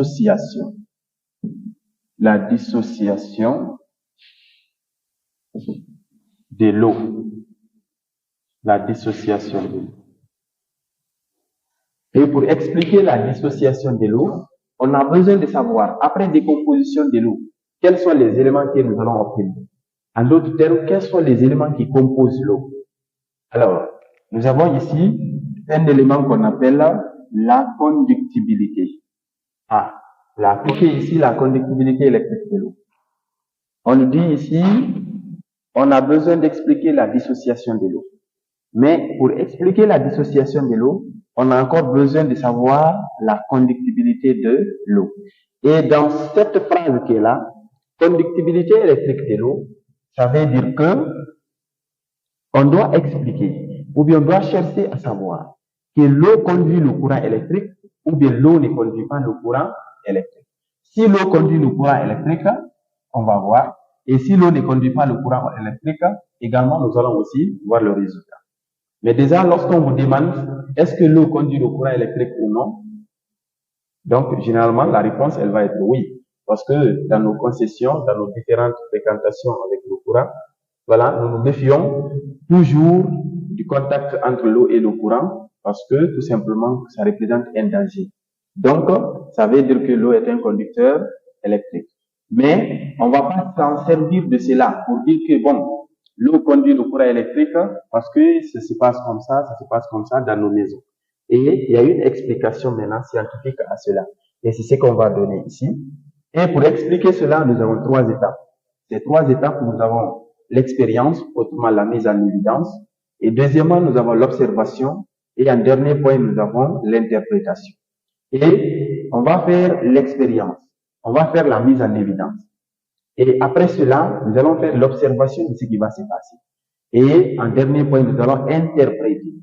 dissociation. La dissociation de l'eau. La dissociation de l'eau. Et pour expliquer la dissociation de l'eau, on a besoin de savoir, après décomposition de l'eau, quels sont les éléments que nous allons obtenir. En d'autres termes, quels sont les éléments qui composent l'eau. Alors, nous avons ici un élément qu'on appelle la conductibilité. Ici la conductibilité électrique de l'eau. On nous dit ici, on a besoin d'expliquer la dissociation de l'eau. Mais pour expliquer la dissociation de l'eau, on a encore besoin de savoir la conductibilité de l'eau. Et dans cette phrase qui est là, conductibilité électrique de l'eau, ça veut dire que on doit expliquer, ou bien on doit chercher à savoir que l'eau conduit le courant électrique, ou bien l'eau ne conduit pas le courant électrique. Si l'eau conduit le courant électrique, on va voir. Et si l'eau ne conduit pas le courant électrique, également, nous allons aussi voir le résultat. Mais déjà, lorsqu'on vous demande, est-ce que l'eau conduit le courant électrique ou non? Donc, généralement, la réponse, elle va être oui. Parce que dans nos concessions, dans nos différentes fréquentations avec le courant, voilà, nous nous méfions toujours du contact entre l'eau et le courant parce que, tout simplement, ça représente un danger. Donc, ça veut dire que l'eau est un conducteur électrique. Mais, on va pas s'en servir de cela pour dire que, bon, l'eau conduit le courant électrique parce que ça se passe comme ça dans nos maisons. Et il y a une explication maintenant scientifique à cela. Et c'est ce qu'on va donner ici. Et pour expliquer cela, nous avons 3 étapes. Ces 3 étapes, nous avons l'expérience, autrement la mise en évidence. Et deuxièmement, nous avons l'observation. Et en dernier point, nous avons l'interprétation. Et on va faire l'expérience. On va faire la mise en évidence. Et après cela, nous allons faire l'observation de ce qui va se passer. Et en dernier point, nous allons interpréter.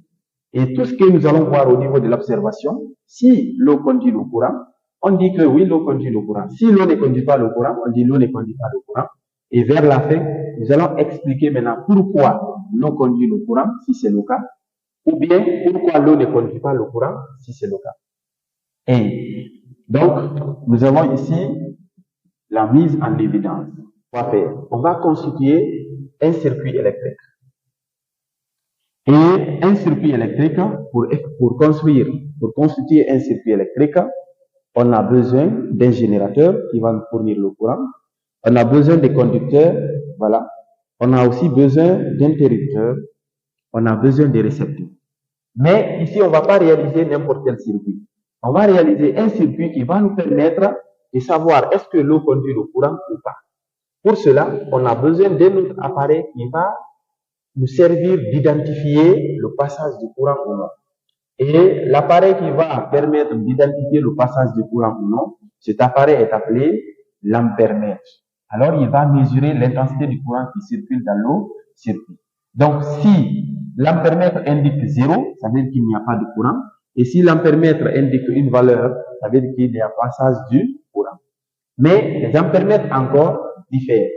Et tout ce que nous allons voir au niveau de l'observation, si l'eau conduit le courant, on dit que oui, l'eau conduit le courant. Si l'eau ne conduit pas le courant, on dit l'eau ne conduit pas le courant. Et vers la fin, nous allons expliquer maintenant pourquoi l'eau conduit le courant, si c'est le cas, ou bien pourquoi l'eau ne conduit pas le courant, si c'est le cas. Et donc, nous avons ici la mise en évidence. On va constituer un circuit électrique. Et un circuit électrique, pour constituer un circuit électrique, on a besoin d'un générateur qui va nous fournir le courant. On a besoin de conducteurs, voilà. On a aussi besoin d'interrupteurs. On a besoin de récepteurs. Mais ici, on ne va pas réaliser n'importe quel circuit. On va réaliser un circuit qui va nous permettre de savoir est-ce que l'eau conduit le courant ou pas. Pour cela, on a besoin d'un autre appareil qui va nous servir d'identifier le passage du courant ou non. Et l'appareil qui va permettre d'identifier le passage du courant ou non, cet appareil est appelé l'ampèremètre. Alors, il va mesurer l'intensité du courant qui circule dans le circuit. Donc, si l'ampèremètre indique 0, ça veut dire qu'il n'y a pas de courant. Et si l'ampèremètre indique une valeur, ça veut dire qu'il y a passage du courant. Mais les ampèremètres encore diffèrent.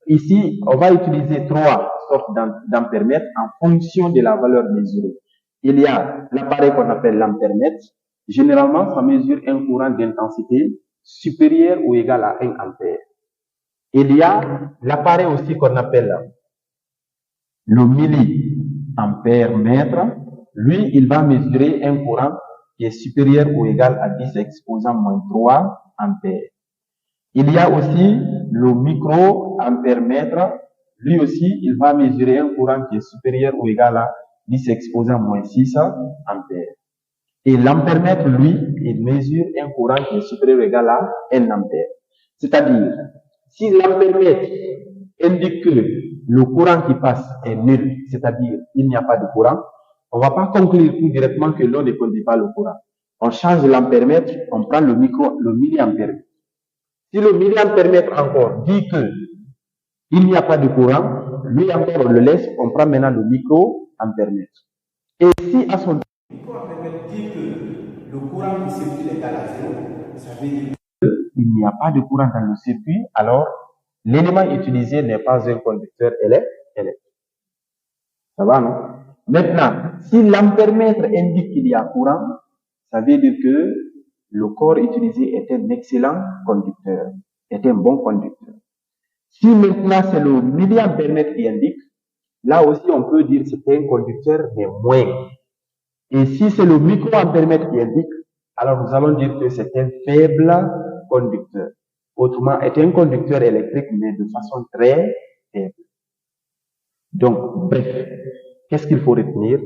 Ici, on va utiliser 3 sortes d'ampèremètres en fonction de la valeur mesurée. Il y a l'appareil qu'on appelle l'ampèremètre. Généralement, ça mesure un courant d'intensité supérieur ou égal à 1 ampère. Il y a l'appareil aussi qu'on appelle le milliampère-mètre. Lui, il va mesurer un courant qui est supérieur ou égal à 10 exposant moins 3 ampères. Il y a aussi le microampère-mètre. Lui aussi, il va mesurer un courant qui est supérieur ou égal à 10 exposant moins 6 ampères. Et l'ampèremètre, lui, il mesure un courant qui est supérieur ou égal à 1 ampère. C'est-à-dire, si l'ampèremètre indique que le courant qui passe est nul, c'est-à-dire il n'y a pas de courant, on ne va pas conclure tout directement que l'eau ne conduit pas le courant. On change l'ampèremètre, on prend le milliampère. Si le milliampère encore dit que il n'y a pas de courant, lui encore on le laisse, on prend maintenant le microampère. Et si à son microampère dit que le courant qui circule est égal à 0, ça veut dire qu'il n'y a pas de courant dans le circuit, alors l'élément utilisé n'est pas un conducteur électrique. Ça va, non? Maintenant, si l'ampèremètre indique qu'il y a courant, ça veut dire que le corps utilisé est un excellent conducteur, est un bon conducteur. Si maintenant c'est le milliampère-mètre qui indique, là aussi on peut dire que c'est un conducteur, mais moins. Et si c'est le microampère-mètre qui indique, alors nous allons dire que c'est un faible conducteur. Autrement, est un conducteur électrique, mais de façon très faible. Donc, bref, qu'est-ce qu'il faut retenir?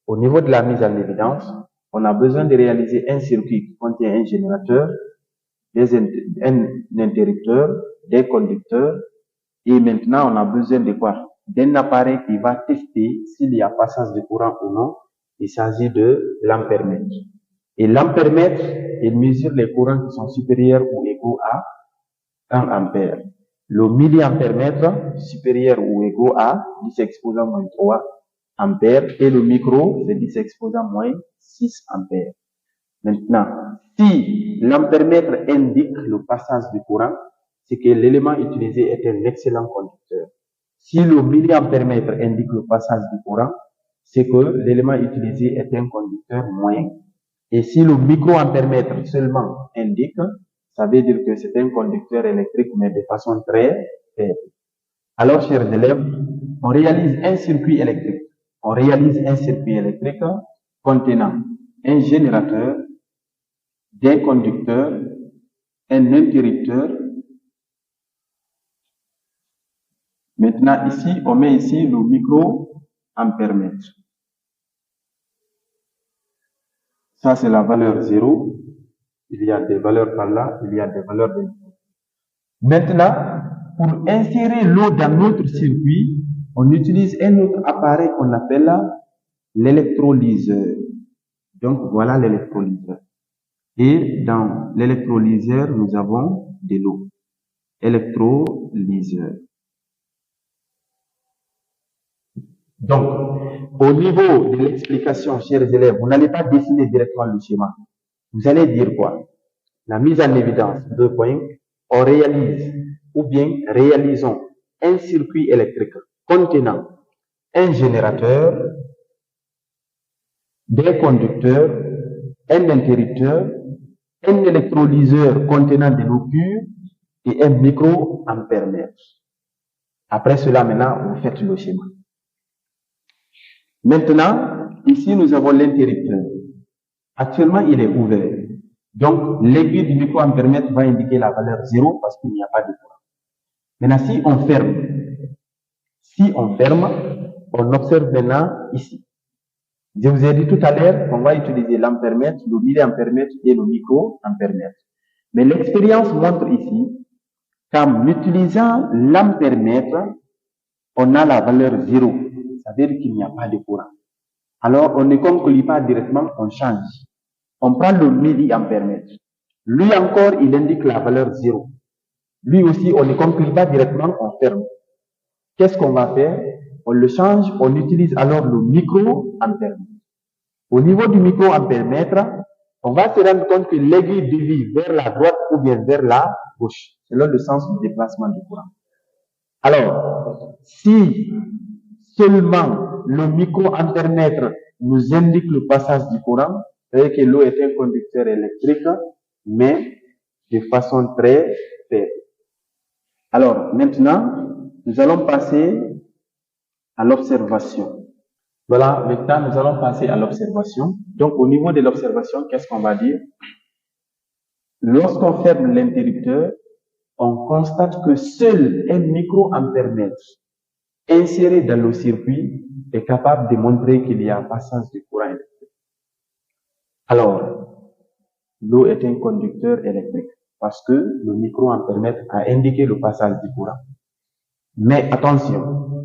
Au niveau de la mise en évidence, on a besoin de réaliser un circuit qui contient un générateur, un interrupteur, des conducteurs, et maintenant on a besoin de quoi? D'un appareil qui va tester s'il y a passage de courant ou non. Il s'agit de l'ampère-mètre. Et l'ampère-mètre, il mesure les courants qui sont supérieurs ou égaux à 1 ampère. Le milliampère-mètre, supérieur ou égaux à 10 exposant moins 3 ampères. Et le micro, c'est 10 exposant moins 6 ampères. Maintenant, si l'ampère-mètre indique le passage du courant, c'est que l'élément utilisé est un excellent conducteur. Si le milliampère-mètre indique le passage du courant, c'est que l'élément utilisé est un conducteur moyen. Et si le microampère-mètre seulement indique, ça veut dire que c'est un conducteur électrique, mais de façon très faible. Alors, chers élèves, on réalise un circuit électrique. On réalise un circuit électrique contenant un générateur, des conducteurs, un interrupteur. Maintenant, ici, on met ici le microampère-mètre. Ça, c'est la valeur 0. Il y a des valeurs par là, il y a des valeurs de... Maintenant, pour insérer l'eau dans notre circuit, on utilise un autre appareil qu'on appelle l'électrolyseur. Donc, voilà l'électrolyseur. Et dans l'électrolyseur, nous avons de l'eau. Électrolyseur. Donc, au niveau de l'explication, chers élèves, vous n'allez pas dessiner directement le schéma. Vous allez dire quoi? La mise en évidence, 2 points. On réalise, ou bien réalisons un circuit électrique contenant un générateur, des conducteurs, un interrupteur, un électrolyseur contenant de l'eau pure et un microampère-mètre. Après cela, maintenant, vous faites le schéma. Maintenant, ici, nous avons l'interrupteur. Actuellement, il est ouvert. Donc, l'aiguille du microampère-mètre va indiquer la valeur 0 parce qu'il n'y a pas de courant. Maintenant, si on ferme, on observe maintenant ici. Je vous ai dit tout à l'heure qu'on va utiliser l'ampère-mètre, le milliampère-mètre et le microampère-mètre. Mais l'expérience montre ici qu'en utilisant l'ampère-mètre, on a la valeur 0. Ça veut dire qu'il n'y a pas de courant. Alors, on ne conclut pas directement, on change. On prend le milliampère-mètre. Lui encore, il indique la valeur 0. Lui aussi, on ne conclut pas directement, on ferme. Qu'est-ce qu'on va faire? On le change, on utilise alors le microampère-mètre. Au niveau du microampère-mètre, on va se rendre compte que l'aiguille dévie vers la droite ou bien vers la gauche, selon le sens du déplacement du courant. Alors, si seulement le microampère-mètre nous indique le passage du courant, c'est-à-dire que l'eau est un conducteur électrique, mais de façon très faible. Alors, maintenant, nous allons passer à l'observation. Voilà, maintenant, nous allons passer à l'observation. Donc, au niveau de l'observation, qu'est-ce qu'on va dire? Lorsqu'on ferme l'interrupteur, on constate que seul un microampère-mètre inséré dans le circuit est capable de montrer qu'il y a un passage de courant électrique. Alors, l'eau est un conducteur électrique parce que le microampère-mètre a indiqué le passage du courant. Mais attention,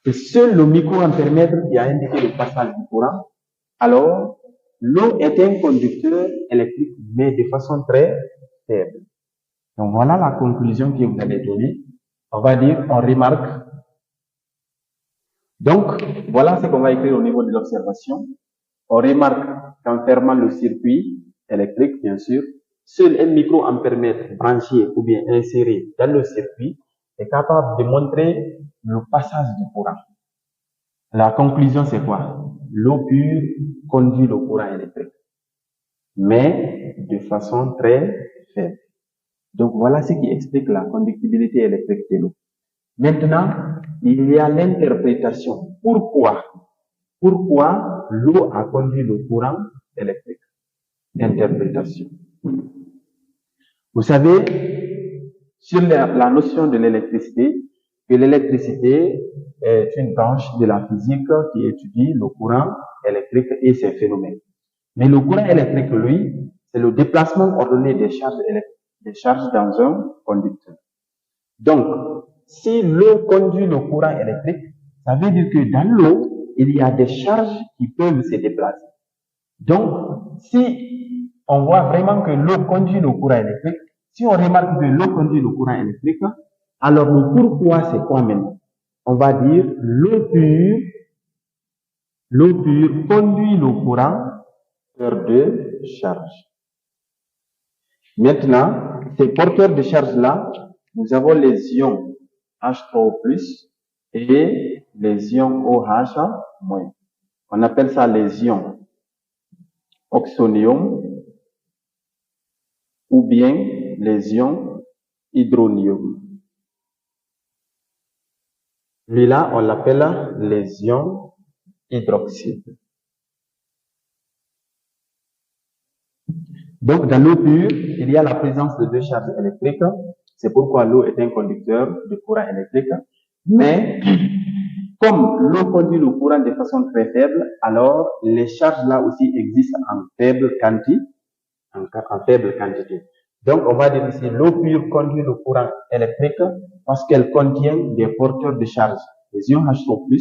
c'est seul le microampère-mètre qui a indiqué le passage du courant. Alors, l'eau est un conducteur électrique, mais de façon très faible. Donc voilà la conclusion que vous allez donner. On va dire, on remarque. Donc, voilà ce qu'on va écrire au niveau de l'observation. On remarque qu'en fermant le circuit électrique, bien sûr, seul un microampère-mètre branché ou bien inséré dans le circuit est capable de montrer le passage du courant. La conclusion, c'est quoi? L'eau pure conduit le courant électrique. mais de façon très faible. Donc voilà ce qui explique la conductibilité électrique de l'eau. Maintenant, il y a l'interprétation. Pourquoi l'eau a conduit le courant électrique? Interprétation. Vous savez, sur la notion de l'électricité, que l'électricité est une branche de la physique qui étudie le courant électrique et ses phénomènes. Mais le courant électrique, lui, c'est le déplacement ordonné des charges dans un conducteur. Donc, si l'eau conduit le courant électrique, ça veut dire que dans l'eau, il y a des charges qui peuvent se déplacer. Donc, si on voit vraiment que l'eau conduit le courant électrique, si on remarque que l'eau conduit le courant électrique, alors le pourquoi c'est quoi maintenant? On va dire l'eau pure conduit le courant porteur de charge. Maintenant, ces porteurs de charge-là, nous avons les ions H3O+, et les ions OH-. On appelle ça les ions oxonium ou bien les ions hydronium. Lui-là, on l'appelle les ions hydroxyde. Donc, dans l'eau pure, il y a la présence de deux charges électriques. C'est pourquoi l'eau est un conducteur de courant électrique. Mais, comme l'eau conduit le courant de façon très faible, alors les charges là aussi existent en faible quantité. Donc, on va dire ici, l'eau pure conduit le courant électrique parce qu'elle contient des porteurs de charge, les ions H2+,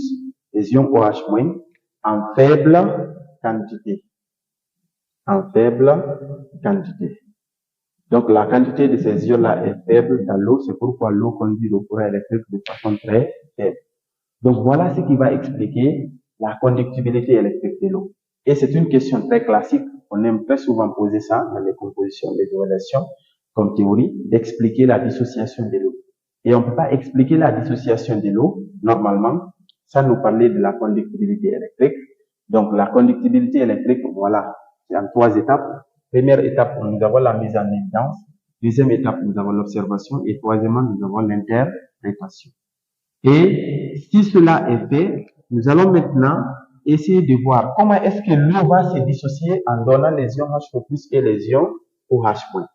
les ions OH-, en faible quantité. Donc, la quantité de ces ions-là est faible dans l'eau, c'est pourquoi l'eau conduit le courant électrique de façon très faible. Donc, voilà ce qui va expliquer la conductibilité électrique de l'eau. Et c'est une question très classique. On aime très souvent poser ça dans les compositions des évaluations comme théorie, d'expliquer la dissociation de l'eau. Et on ne peut pas expliquer la dissociation de l'eau, normalement, sans nous parler de la conductibilité électrique. Donc, la conductibilité électrique, voilà, c'est en 3 étapes. Première étape, nous avons la mise en évidence. Deuxième étape, nous avons l'observation. Et troisièmement, nous avons l'interprétation. Et si cela est fait, nous allons maintenant essayer de voir comment est-ce que l'eau va se dissocier en donnant les ions H+, et les ions OH-.